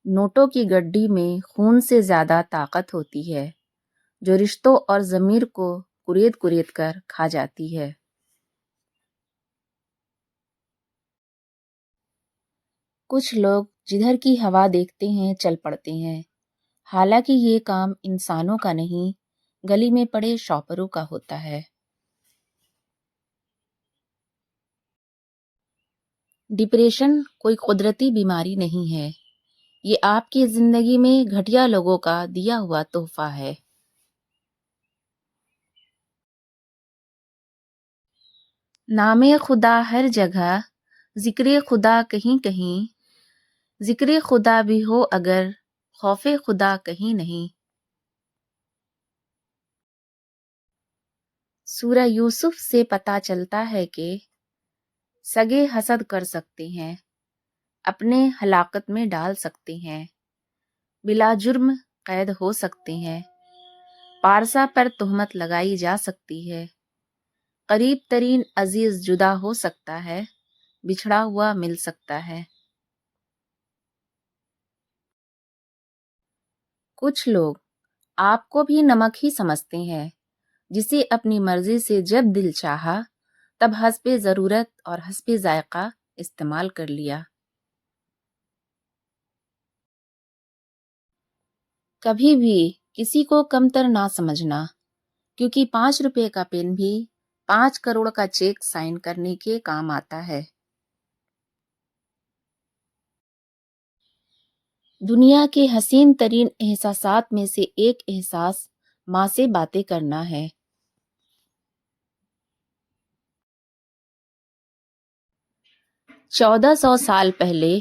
نوٹوں کی گڈی میں خون سے زیادہ طاقت ہوتی ہے جو رشتوں اور ضمیر کو کریت کریت کر کھا جاتی ہے۔ کچھ لوگ جدھر کی ہوا دیکھتے ہیں چل پڑتے ہیں، حالانکہ یہ کام انسانوں کا نہیں، گلی میں پڑے شاپروں کا ہوتا ہے۔ ڈپریشن کوئی قدرتی بیماری نہیں ہے، یہ آپ کی زندگی میں گھٹیا لوگوں کا دیا ہوا تحفہ ہے۔ نام خدا ہر جگہ، ذکر خدا کہیں کہیں، ذکر خدا بھی ہو اگر خوف خدا کہیں نہیں۔ سورہ یوسف سے پتہ چلتا ہے کہ سگے حسد کر سکتے ہیں، اپنے ہلاکت میں ڈال سکتے ہیں، بلا جرم قید ہو سکتے ہیں، پارسا پر تہمت لگائی جا سکتی ہے، قریب ترین عزیز جدا ہو سکتا ہے، بچھڑا ہوا مل سکتا ہے۔ کچھ لوگ آپ کو بھی نمک ہی سمجھتے ہیں، جسے اپنی مرضی سے جب دل چاہا تب حسب ضرورت اور حسب ذائقہ استعمال کر لیا۔ کبھی بھی کسی کو کمتر نہ سمجھنا، کیونکہ 5 روپے کا پین بھی 5 کروڑ کا چیک سائن کرنے کے کام آتا ہے۔ دنیا کے حسین ترین احساسات میں سے ایک احساس ماں سے باتیں کرنا ہے۔ 1400 سال پہلے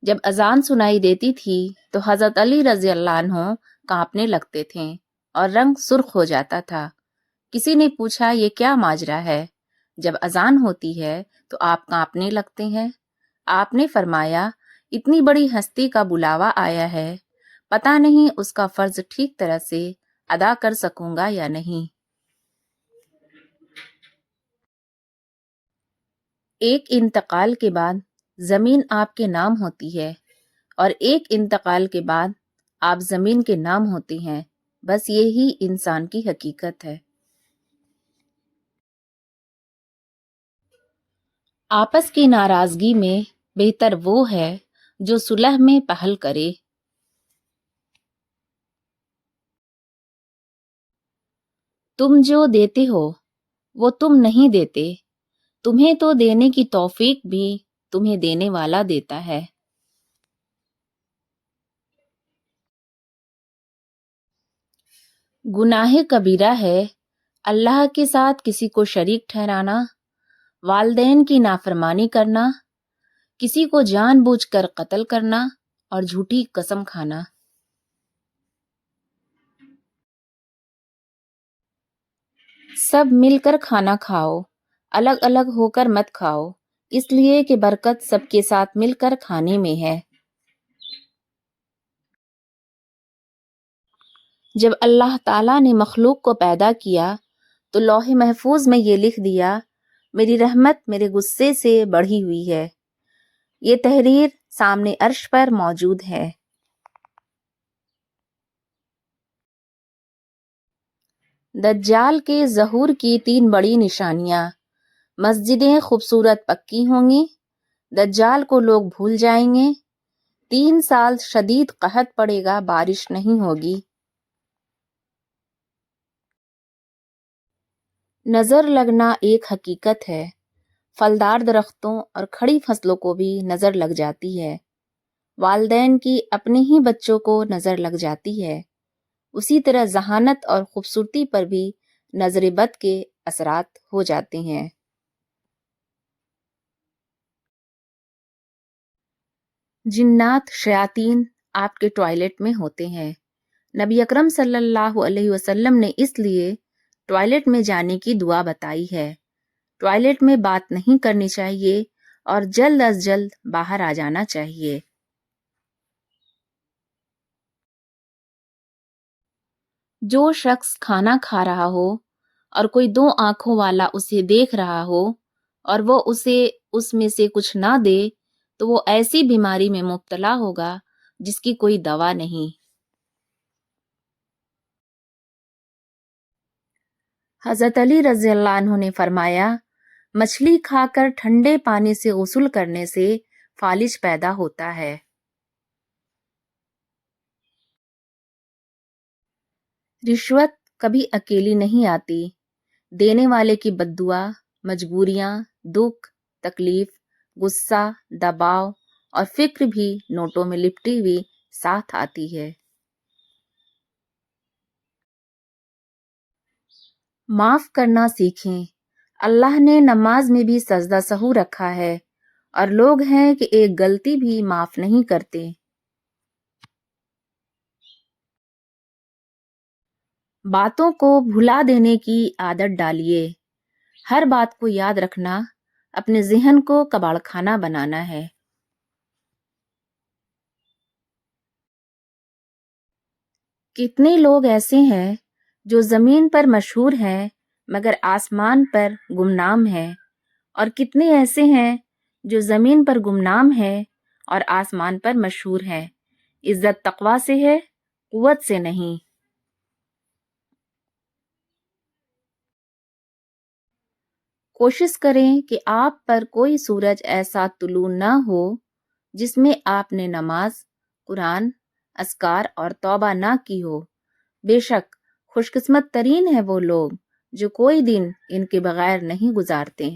جب اذان سنائی دیتی تھی تو حضرت علی رضی اللہ عنہ کانپنے لگتے تھے اور رنگ سرخ ہو جاتا تھا۔ کسی نے پوچھا یہ کیا ماجرا ہے؟ جب اذان ہوتی ہے تو آپ کانپنے لگتے ہیں؟ آپ نے فرمایا اتنی بڑی ہستی کا بلاوا آیا ہے، پتہ نہیں اس کا فرض ٹھیک طرح سے ادا کر سکوں گا یا نہیں۔ ایک انتقال کے بعد زمین آپ کے نام ہوتی ہے اور ایک انتقال کے بعد آپ زمین کے نام ہوتے ہیں، بس یہی انسان کی حقیقت ہے۔ آپس کی ناراضگی میں بہتر وہ ہے جو صلح میں پہل کرے۔ تم جو دیتے ہو وہ تم نہیں دیتے، تمہیں تو دینے کی توفیق بھی تمہیں دینے والا دیتا ہے۔ گناہ کبیرہ ہے اللہ کے ساتھ کسی کو شریک ٹھہرانا، والدین کی نافرمانی کرنا، کسی کو جان بوجھ کر قتل کرنا اور جھوٹی قسم کھانا۔ سب مل کر کھانا کھاؤ، الگ الگ ہو کر مت کھاؤ، اس لیے کہ برکت سب کے ساتھ مل کر کھانے میں ہے۔ جب اللہ تعالیٰ نے مخلوق کو پیدا کیا تو لوح محفوظ میں یہ لکھ دیا میری رحمت میرے غصے سے بڑھی ہوئی ہے۔ یہ تحریر سامنے عرش پر موجود ہے۔ دجال کے ظہور کی 3 بڑی نشانیاں: مسجدیں خوبصورت پکی ہوں گی، دجال کو لوگ بھول جائیں گے، 3 سال شدید قحط پڑے گا، بارش نہیں ہوگی۔ نظر لگنا ایک حقیقت ہے، پھلدار درختوں اور کھڑی فصلوں کو بھی نظر لگ جاتی ہے، والدین کی اپنے ہی بچوں کو نظر لگ جاتی ہے، اسی طرح ذہانت اور خوبصورتی پر بھی نظر بد کے اثرات ہو جاتے ہیں۔ جنات شیاطین آپ کے ٹوائلٹ میں ہوتے ہیں۔ نبی اکرم صلی اللہ علیہ وسلم نے اس لیے ٹوائلٹ میں جانے کی دعا بتائی ہے۔ ٹوائلٹ میں بات نہیں کرنی چاہیے اور جلد از جلد باہر آ جانا چاہیے۔ جو شخص کھانا کھا رہا ہو اور کوئی 2 آنکھوں والا اسے دیکھ رہا ہو اور وہ اسے اس میں سے کچھ نہ دے تو وہ ایسی بیماری میں مبتلا ہوگا جس کی کوئی دوا نہیں۔ حضرت علی رضی اللہ عنہ نے فرمایا، مچھلی کھا کر ٹھنڈے پانی سے غسل کرنے سے فالج پیدا ہوتا ہے۔ رشوت کبھی اکیلی نہیں آتی، دینے والے کی بد دعا، مجبوریاں، دکھ، تکلیف، غصہ، دباؤ اور فکر بھی نوٹوں میں لپٹی ہوئی ساتھ آتی ہے۔ معاف کرنا سیکھیں۔ اللہ نے نماز میں بھی سجدہ سہو رکھا ہے، اور لوگ ہیں کہ ایک غلطی بھی معاف نہیں کرتے۔ باتوں کو بھلا دینے کی عادت ڈالیے۔ ہر بات کو یاد رکھنا اپنے ذہن کو کباڑ خانہ بنانا ہے۔ کتنے لوگ ایسے ہیں جو زمین پر مشہور ہیں مگر آسمان پر گمنام ہیں، اور کتنے ایسے ہیں جو زمین پر گمنام ہیں اور آسمان پر مشہور ہیں۔ عزت تقویٰ سے ہے، قوت سے نہیں۔ کوشش کریں کہ آپ پر کوئی سورج ایسا طلوع نہ ہو جس میں آپ نے نماز، قرآن، اذکار اور توبہ نہ کی ہو۔ بے شک خوش قسمت ترین ہے وہ لوگ جو کوئی دن ان کے بغیر نہیں گزارتے۔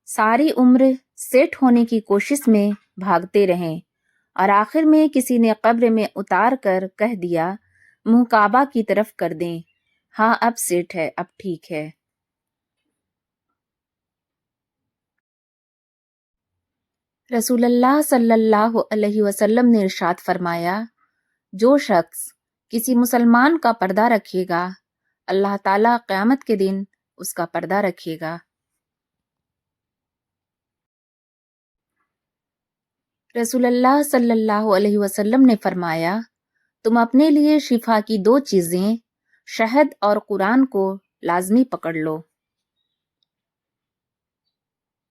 ساری عمر سیٹ ہونے کی کوشش میں بھاگتے رہیں، اور آخر میں کسی نے قبر میں اتار کر کہہ دیا، منہ کعبہ کی طرف کر دیں، ہاں اب سیٹ ہے، اب ٹھیک ہے۔ رسول اللہ صلی اللہ علیہ وسلم نے ارشاد فرمایا، جو شخص کسی مسلمان کا پردہ رکھے گا، اللہ تعالیٰ قیامت کے دن اس کا پردہ رکھے گا۔ رسول اللہ صلی اللہ علیہ وسلم نے فرمایا، تم اپنے لیے شفا کی 2 چیزیں، شہد اور قرآن کو لازمی پکڑ لو۔